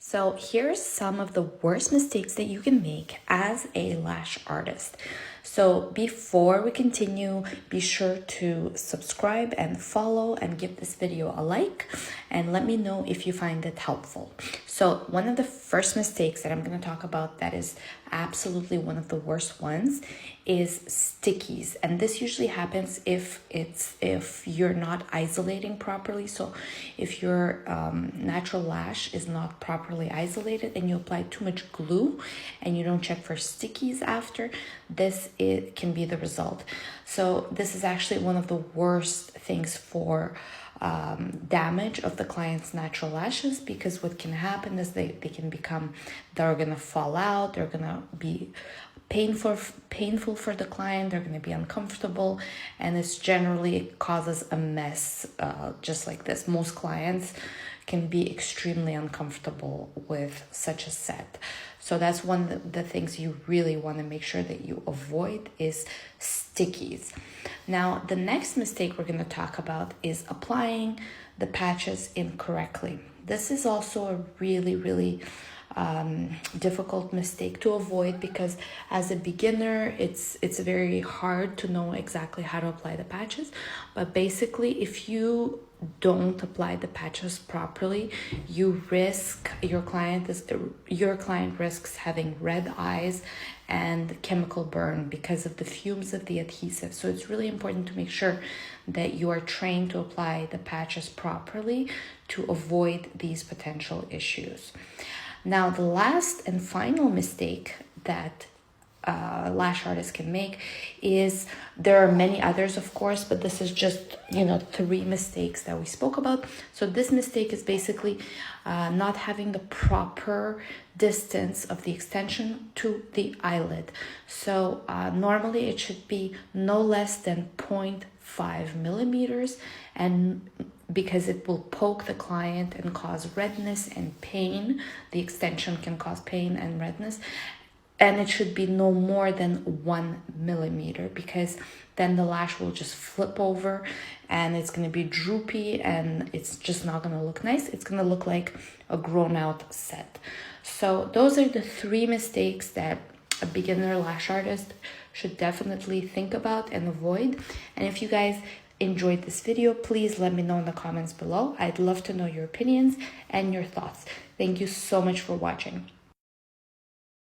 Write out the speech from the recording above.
So here's some of the worst mistakes that you can make as a lash artist. So before we continue, be sure to subscribe and follow and give this video a like and let me know if you find it helpful. So one of the first mistakes that I'm going to talk about that is absolutely one of the worst ones is stickies. And this usually happens if you're not isolating properly. So if your natural lash is not properly isolated and you apply too much glue and you don't check for stickies after, it can be the result. So this is actually one of the worst things for damage of the client's natural lashes, because what can happen is they're gonna fall out, they're gonna be painful for the client, they're gonna be uncomfortable, and it causes a mess just like this. Most clients can be extremely uncomfortable with such a set. So that's one of the things you really want to make sure that you avoid is stickies. Now, the next mistake we're going to talk about is applying the patches incorrectly. This is also a really difficult mistake to avoid, because as a beginner, it's very hard to know exactly how to apply the patches. But basically, if you don't apply the patches properly, your client risks having red eyes and chemical burn because of the fumes of the adhesive. So it's really important to make sure that you are trained to apply the patches properly to avoid these potential issues. Now, the last and final mistake that lash artists can make is, there are many others of course, but this is just 3 mistakes that we spoke about. So this mistake is basically not having the proper distance of the extension to the eyelid. So normally it should be no less than 0.5 millimeters, and because it will poke the client and cause redness and pain. The extension can cause pain and redness. And it should be no more than 1 millimeter, because then the lash will just flip over and it's going to be droopy and it's just not going to look nice. It's going to look like a grown out set. So those are the 3 mistakes that a beginner lash artist should definitely think about and avoid. And if you guys enjoyed this video, please let me know in the comments below. I'd love to know your opinions and your thoughts. Thank you so much for watching.